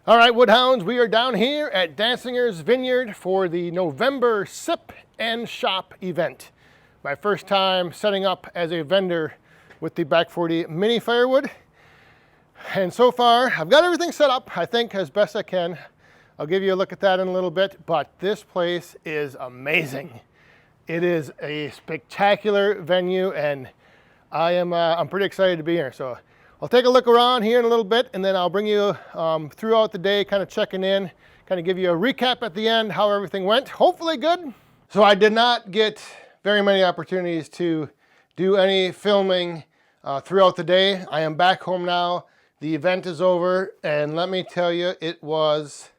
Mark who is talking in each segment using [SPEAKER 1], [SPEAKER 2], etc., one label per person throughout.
[SPEAKER 1] All right, Woodhounds, we are down here at Dancinger's Vineyard for the November Sip and Shop event. My first time setting up as a vendor with the Back 40 Mini Firewood. And so far, I've got everything set up, I think, as best I can. I'll give you a look at that in a little bit, but this place is amazing. It is a spectacular venue, and I'm pretty excited to be here. So I'll take a look around here in a little bit, and then I'll bring you throughout the day, kind of checking in, kind of give you a recap at the end, how everything went. Hopefully good. So I did not get very many opportunities to do any filming throughout the day. I am back home now. The event is over, and let me tell you, it was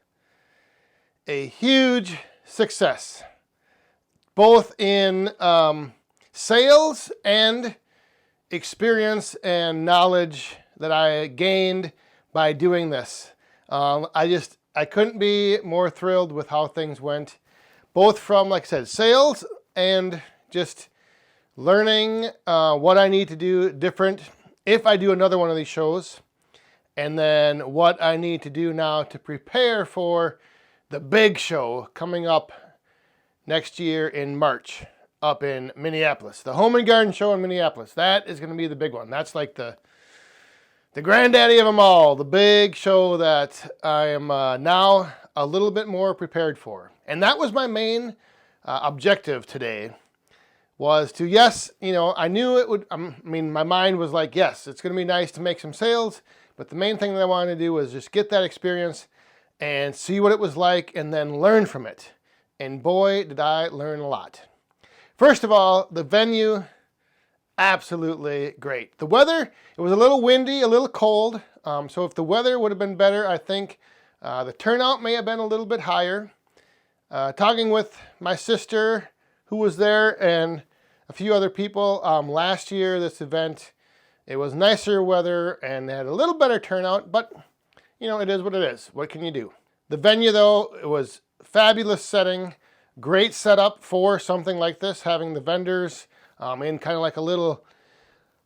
[SPEAKER 1] a huge success, both in sales and experience and knowledge that I gained by doing this. I couldn't be more thrilled with how things went, both from, like I said, sales and just learning what I need to do different if I do another one of these shows, and then what I need to do now to prepare for the big show coming up next year in March. Up in Minneapolis, the Home and Garden Show in Minneapolis. That is going to be the big one. That's like the granddaddy of them all, the big show that I am now a little bit more prepared for. And that was my main objective today, was to, yes, you know, I knew it would, my mind was like, yes, it's going to be nice to make some sales, but the main thing that I wanted to do was just get that experience and see what it was like and then learn from it. And boy, did I learn a lot. First of all, the venue, absolutely great. The weather, it was a little windy, a little cold. So if the weather would have been better, I think the turnout may have been a little bit higher. Talking with my sister who was there and a few other people, last year, this event, it was nicer weather and they had a little better turnout, but you know, it is what it is. What can you do? The venue though, it was fabulous setting. Great setup for something like this, having the vendors in kind of like a little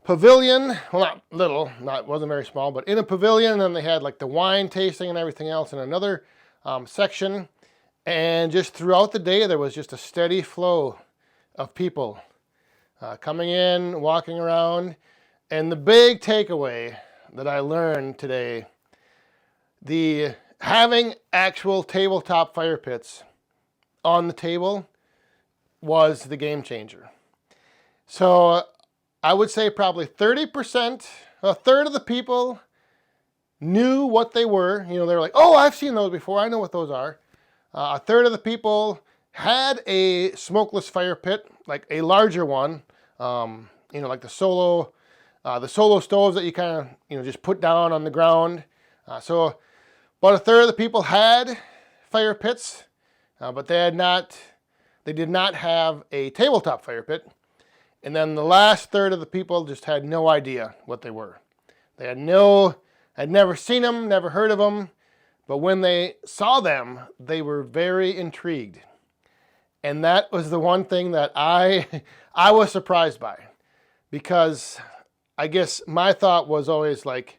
[SPEAKER 1] pavilion. Well, not little, wasn't very small, but in a pavilion. And then they had like the wine tasting and everything else in another section. And just throughout the day, there was just a steady flow of people coming in, walking around. And the big takeaway that I learned today, having actual tabletop fire pits on the table was the game changer. So I would say probably 30%, a third of the people knew what they were. You know, they were like, oh, I've seen those before. I know what those are. A third of the people had a smokeless fire pit, like a larger one, you know, like the solo stoves that you kind of, you know, just put down on the ground. So about a third of the people had fire pits. But they did not have a tabletop fire pit. And then the last third of the people just had no idea what they were. They had never seen them, never heard of them. But when they saw them, they were very intrigued. And that was the one thing that I was surprised by. Because I guess my thought was always like,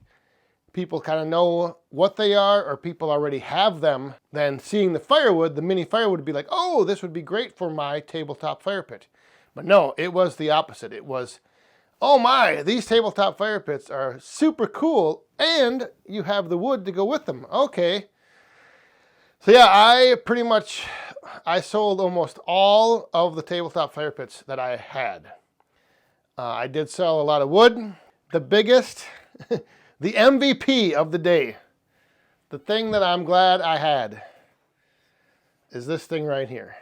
[SPEAKER 1] people kind of know what they are, or people already have them, then seeing the firewood, the mini firewood, would be like, oh, this would be great for my tabletop fire pit. But no, it was the opposite. It was, oh my, these tabletop fire pits are super cool, and you have the wood to go with them. Okay. So yeah, I sold almost all of the tabletop fire pits that I had. I did sell a lot of wood. The biggest... The MVP of the day, the thing that I'm glad I had, is this thing right here.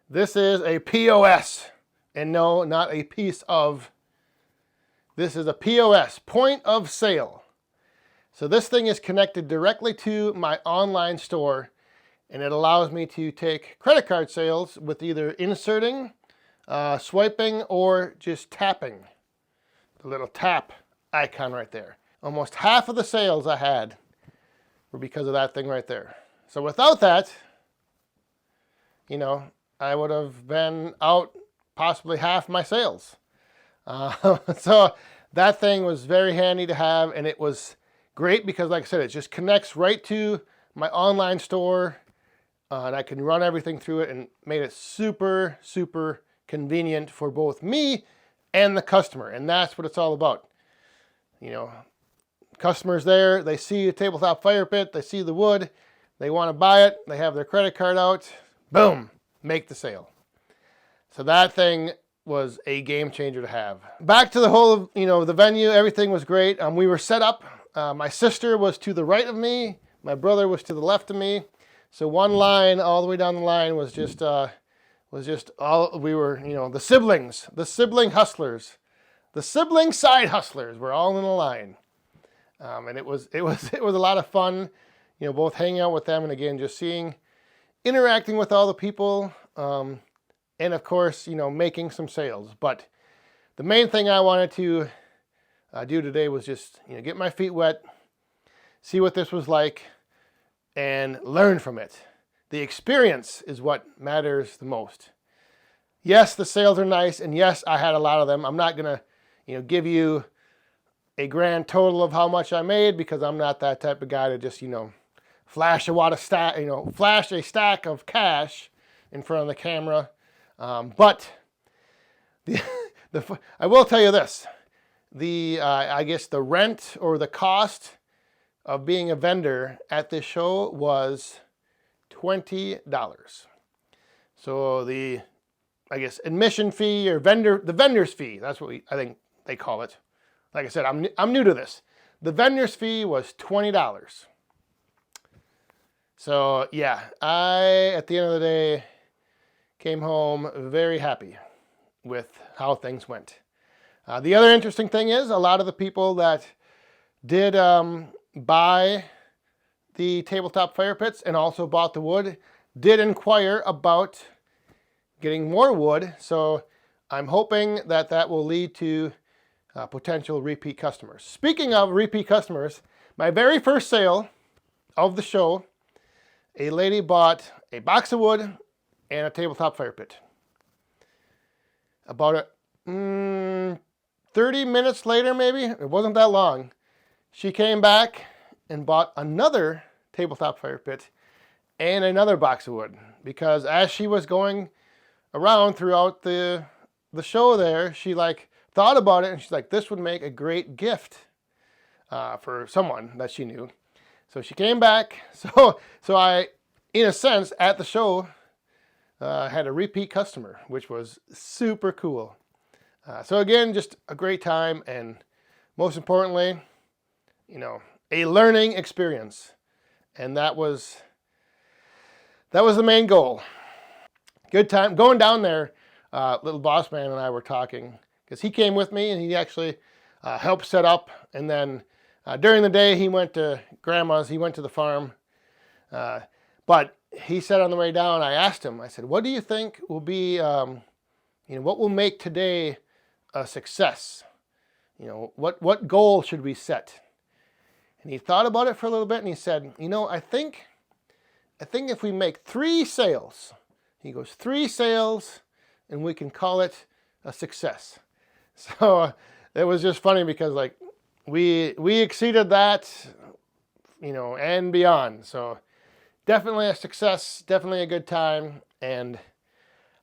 [SPEAKER 1] This is a POS, and no, not a piece of. This is a POS, point of sale. So this thing is connected directly to my online store, and it allows me to take credit card sales with either inserting, swiping, or just tapping. The little tap icon right there. Almost half of the sales I had were because of that thing right there. So without that, you know, I would have been out possibly half my sales. So that thing was very handy to have, and it was great because, like I said, it just connects right to my online store, and I can run everything through it, and made it super, super convenient for both me and the customer. And that's what it's all about. You know, customers there, they see a tabletop fire pit, they see the wood, they want to buy it, they have their credit card out, boom, make the sale. So that thing was a game changer to have. Back to the whole, the venue, everything was great. We were set up. My sister was to the right of me. My brother was to the left of me. So one line all the way down the line was just all, we were, the siblings, the sibling hustlers, the sibling side hustlers were all in a line. And it was a lot of fun, both hanging out with them and again, just interacting with all the people. And of course, making some sales. But the main thing I wanted to do today was just, get my feet wet, see what this was like, and learn from it. The experience is what matters the most. Yes, the sales are nice, and yes, I had a lot of them. I'm not gonna, give you a grand total of how much I made because I'm not that type of guy to just, flash a stack of cash in front of the camera. But I will tell you this, I guess the rent or the cost of being a vendor at this show was $20. So the, admission fee or the vendor's fee, that's what I think they call it. Like I said, I'm new to this. The vendor's fee was $20. So yeah, at the end of the day, came home very happy with how things went. The other interesting thing is a lot of the people that did buy the tabletop fire pits and also bought the wood did inquire about getting more wood. So I'm hoping that will lead to potential repeat customers. Speaking of repeat customers, my very first sale of the show, a lady bought a box of wood and a tabletop fire pit. About 30 minutes later, maybe, it wasn't that long, she came back and bought another tabletop fire pit and another box of wood. Because as she was going around throughout the show there, she thought about it and she's like, this would make a great gift for someone that she knew. So she came back. So I, in a sense, at the show, had a repeat customer, which was super cool. So again, just a great time, and most importantly, a learning experience. And that was the main goal. Good time. Going down there, little boss man and I were talking, because he came with me and he actually helped set up. And then during the day, he went to grandma's, he went to the farm. But he said on the way down, I asked him, I said, what do you think will be, what will make today a success? What goal should we set? And he thought about it for a little bit and he said, I think if we make 3 sales, he goes, 3 sales, and we can call it a success. So it was just funny because we exceeded that, and beyond. So definitely a success, definitely a good time. And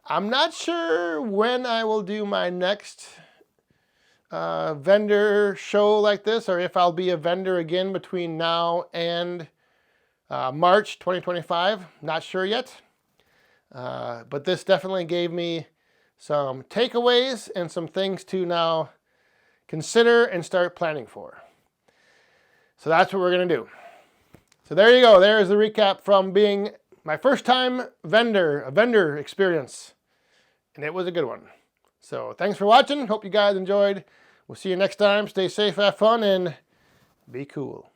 [SPEAKER 1] I'm not sure when I will do my next vendor show like this, or if I'll be a vendor again between now and March 2025. Not sure yet. But this definitely gave me some takeaways and some things to now consider and start planning for. So that's what we're going to do. So there you go. There's the recap from being my first time a vendor experience. And it was a good one. So thanks for watching. Hope you guys enjoyed. We'll see you next time. Stay safe, have fun, and be cool.